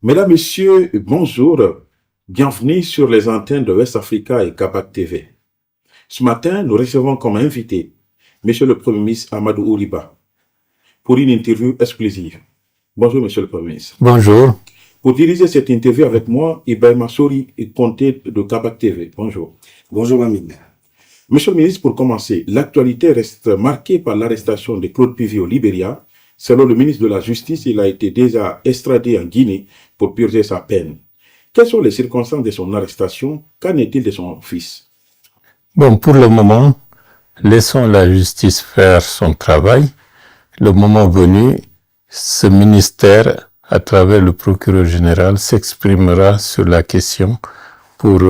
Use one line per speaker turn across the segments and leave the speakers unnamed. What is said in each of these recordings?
Mesdames, Messieurs, bonjour. Bienvenue sur les antennes de West Africa et Kabak TV. Ce matin, nous recevons comme invité Monsieur le Premier ministre Amadou Ouriba pour une interview exclusive. Bonjour, Monsieur le Premier ministre.
Bonjour.
Pour diriger cette interview avec moi, Ibrahima Sori, comté de Kabak TV. Bonjour.
Bonjour, Mamine.
Monsieur le ministre, pour commencer, l'actualité reste marquée par l'arrestation de Claude Pivi au Libéria. Selon le ministre de la Justice, il a été déjà extradé en Guinée pour purger sa peine. Quelles sont les circonstances de son arrestation? Qu'en est-il de son fils?
Bon, pour le moment, laissons la justice faire son travail. Le moment venu, ce ministère, à travers le procureur général, s'exprimera sur la question pour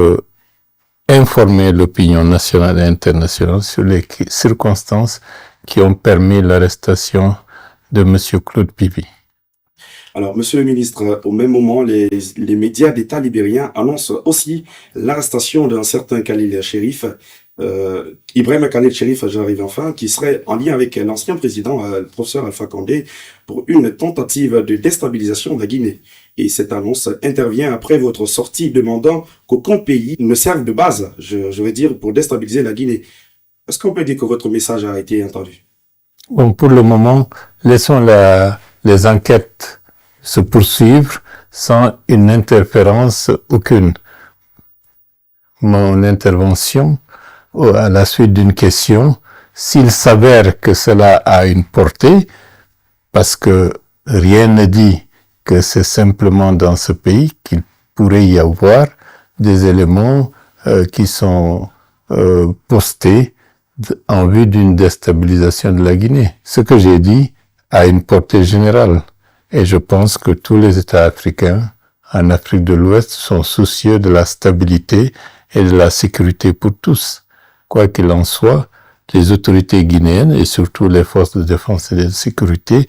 informer l'opinion nationale et internationale sur les circonstances qui ont permis l'arrestation de M. Claude Pivi.
Alors, Monsieur le ministre, au même moment, les médias d'État libériens annoncent aussi l'arrestation d'un certain Khalil Chérif, Ibrahim Khalil Chérif, j'arrive enfin, qui serait en lien avec l'ancien président, le professeur Alpha Condé, pour une tentative de déstabilisation de la Guinée. Et cette annonce intervient après votre sortie demandant qu'aucun pays ne serve de base, je veux dire, pour déstabiliser la Guinée. Est-ce qu'on peut dire que votre message a été entendu?
Bon, pour le moment, laissons les enquêtes se poursuivre sans une interférence aucune. Mon intervention, à la suite d'une question, s'il s'avère que cela a une portée, parce que rien ne dit que c'est simplement dans ce pays qu'il pourrait y avoir des éléments qui sont postés en vue d'une déstabilisation de la Guinée. Ce que j'ai dit a une portée générale. Et je pense que tous les États africains en Afrique de l'Ouest sont soucieux de la stabilité et de la sécurité pour tous. Quoi qu'il en soit, les autorités guinéennes et surtout les forces de défense et de sécurité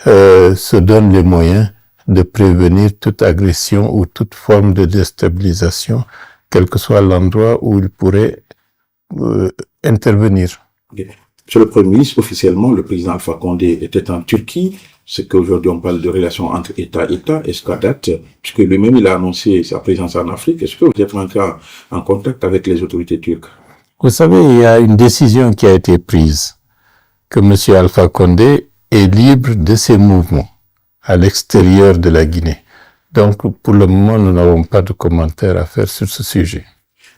se donnent les moyens de prévenir toute agression ou toute forme de déstabilisation, quel que soit l'endroit où ils pourraient intervenir.
Okay. Monsieur le Premier ministre, officiellement, le président Alpha Condé était en Turquie. C'est qu'aujourd'hui, on parle de relations entre État et État. Est-ce qu'à date, puisque lui-même, il a annoncé sa présence en Afrique, est-ce que vous êtes encore en contact avec les autorités turques?
Vous savez, il y a une décision qui a été prise, que M. Alpha Condé est libre de ses mouvements à l'extérieur de la Guinée. Donc, pour le moment, nous n'avons pas de commentaires à faire sur ce sujet.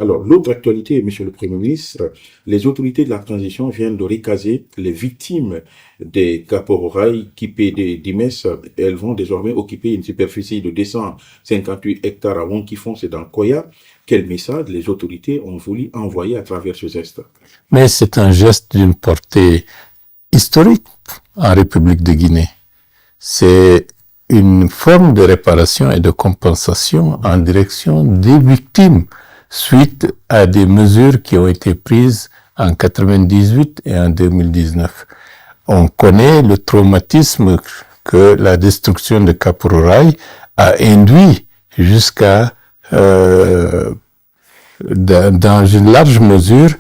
Alors, l'autre actualité, Monsieur le Premier ministre, les autorités de la transition viennent de recaser les victimes des Kapororaï qui paient des Dimes. Elles vont désormais occuper une superficie de 258 hectares à Wonkifon, c'est dans Koya. Quel message les autorités ont voulu envoyer à travers ce geste?
Mais c'est un geste d'une portée historique en République de Guinée. C'est une forme de réparation et de compensation en direction des victimes suite à des mesures qui ont été prises en 98 et en 2019. On connaît le traumatisme que la destruction de Kapororaï a induit jusqu'à, dans une large mesure,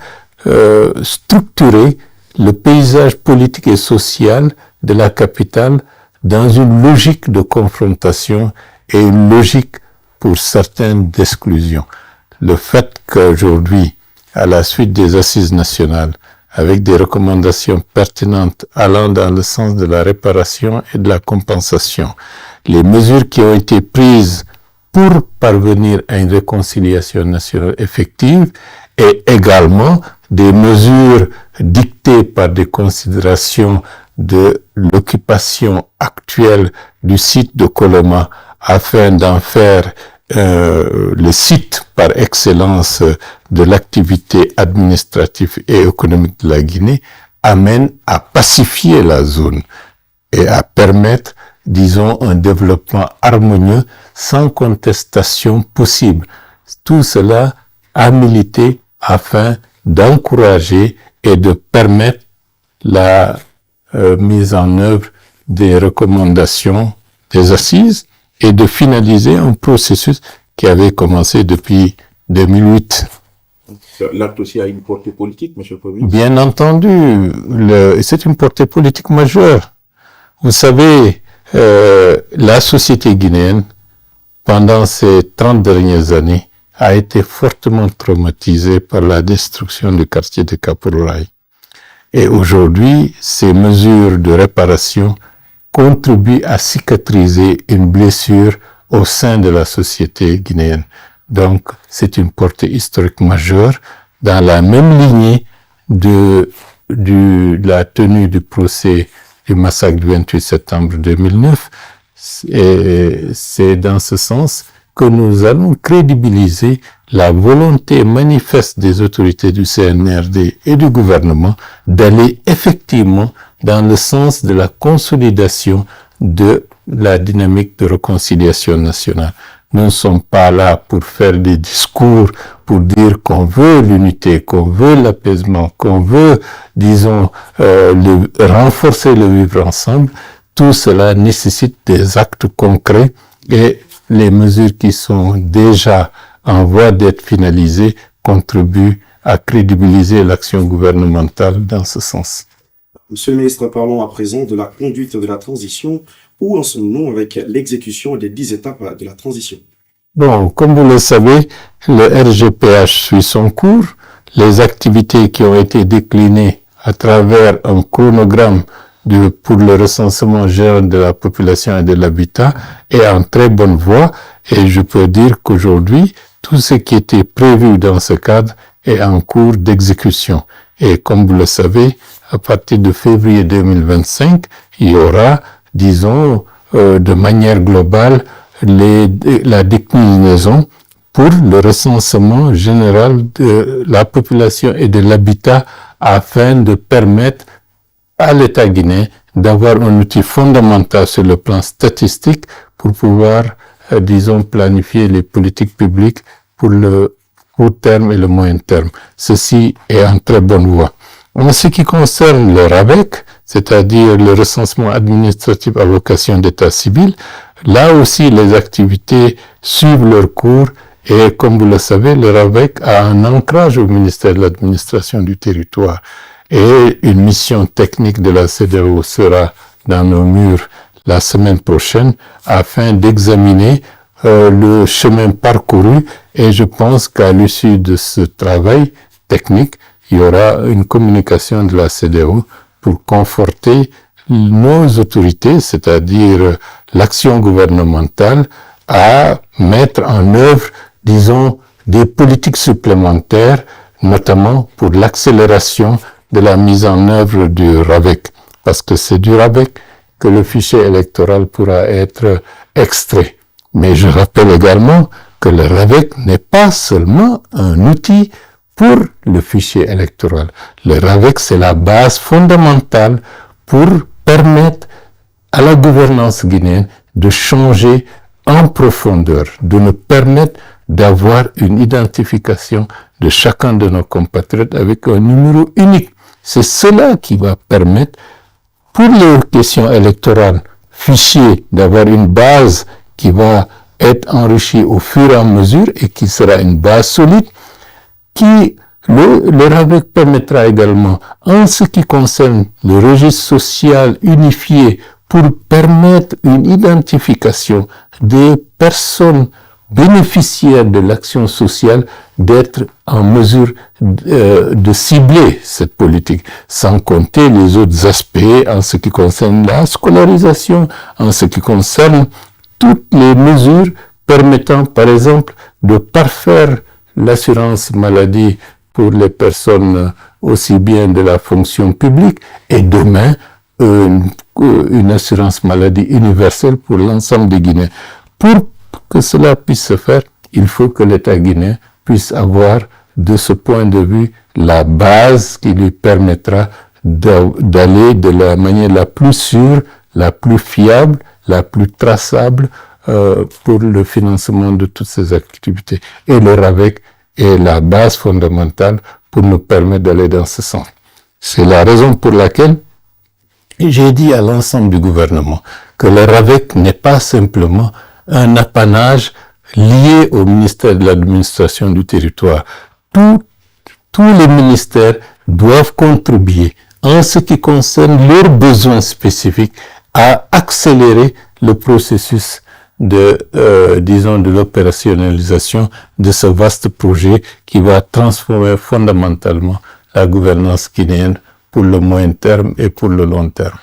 structurer le paysage politique et social de la capitale dans une logique de confrontation et une logique pour certains d'exclusion. Le fait qu'aujourd'hui, à la suite des assises nationales, avec des recommandations pertinentes allant dans le sens de la réparation et de la compensation, les mesures qui ont été prises pour parvenir à une réconciliation nationale effective et également des mesures dictées par des considérations de l'occupation actuelle du site de Koloma afin d'en faire le site par excellence de l'activité administrative et économique de la Guinée amène à pacifier la zone et à permettre, disons, un développement harmonieux sans contestation possible. Tout cela a milité afin d'encourager et de permettre la mise en œuvre des recommandations des assises et de finaliser un processus qui avait commencé depuis 2008.
L'acte aussi a une portée politique, Monsieur le Premier ministre?
Bien entendu, c'est une portée politique majeure. Vous savez, la société guinéenne pendant ces 30 dernières années, a été fortement traumatisé par la destruction du quartier de Kapororaï. Et aujourd'hui, ces mesures de réparation contribuent à cicatriser une blessure au sein de la société guinéenne. Donc, c'est une portée historique majeure dans la même lignée de la tenue du procès du massacre du 28 septembre 2009. Et c'est dans ce sens que nous allons crédibiliser la volonté manifeste des autorités du CNRD et du gouvernement d'aller effectivement dans le sens de la consolidation de la dynamique de réconciliation nationale. Nous ne sommes pas là pour faire des discours, pour dire qu'on veut l'unité, qu'on veut l'apaisement, qu'on veut, disons, renforcer le vivre ensemble. Tout cela nécessite des actes concrets et les mesures qui sont déjà en voie d'être finalisées contribuent à crédibiliser l'action gouvernementale dans ce sens.
Monsieur le ministre, parlons à présent de la conduite de la transition. Où en sommes-nous avec l'exécution des 10 étapes de la transition?
Bon, comme vous le savez, le RGPH suit son cours. Les activités qui ont été déclinées à travers un chronogramme pour le recensement général de la population et de l'habitat est en très bonne voie. Et je peux dire qu'aujourd'hui, tout ce qui était prévu dans ce cadre est en cours d'exécution. Et comme vous le savez, à partir de février 2025, il y aura, disons, de manière globale, la déclinaison pour le recensement général de la population et de l'habitat afin de permettre à l'État guinéen d'avoir un outil fondamental sur le plan statistique pour pouvoir, disons, planifier les politiques publiques pour le court terme et le moyen terme. Ceci est en très bonne voie. En ce qui concerne le RAVEC, c'est-à-dire le recensement administratif à vocation d'état civil, là aussi les activités suivent leur cours et comme vous le savez, le RAVEC a un ancrage au ministère de l'administration du territoire et une mission technique de la CEDEAO sera dans nos murs la semaine prochaine afin d'examiner le chemin parcouru et je pense qu'à l'issue de ce travail technique, il y aura une communication de la CEDEAO pour conforter nos autorités, c'est-à-dire l'action gouvernementale, à mettre en œuvre, disons, des politiques supplémentaires, notamment pour l'accélération de la mise en œuvre du RAVEC, parce que c'est du RAVEC que le fichier électoral pourra être extrait. Mais je rappelle également que le RAVEC n'est pas seulement un outil pour le fichier électoral. Le RAVEC, c'est la base fondamentale pour permettre à la gouvernance guinéenne de changer en profondeur, de nous permettre d'avoir une identification de chacun de nos compatriotes avec un numéro unique. C'est cela qui va permettre, pour les questions électorales, fichier, d'avoir une base qui va être enrichie au fur et à mesure et qui sera une base solide, qui le RAVEC permettra également, en ce qui concerne le registre social unifié, pour permettre une identification des personnes bénéficiaires de l'action sociale, d'être en mesure de cibler cette politique, sans compter les autres aspects en ce qui concerne la scolarisation, en ce qui concerne toutes les mesures permettant, par exemple, de parfaire l'assurance maladie pour les personnes aussi bien de la fonction publique et demain une assurance maladie universelle pour l'ensemble des Guinéens. Pour que cela puisse se faire, il faut que l'État guinéen puisse avoir de ce point de vue la base qui lui permettra d'aller de la manière la plus sûre, la plus fiable, la plus traçable pour le financement de toutes ces activités. Et le RAVEC est la base fondamentale pour nous permettre d'aller dans ce sens. C'est la raison pour laquelle j'ai dit à l'ensemble du gouvernement que le RAVEC n'est pas simplement un apanage lié au ministère de l'administration du territoire. Tous les ministères doivent contribuer en ce qui concerne leurs besoins spécifiques à accélérer le processus de l'opérationnalisation de ce vaste projet qui va transformer fondamentalement la gouvernance guinéenne pour le moyen terme et pour le long terme.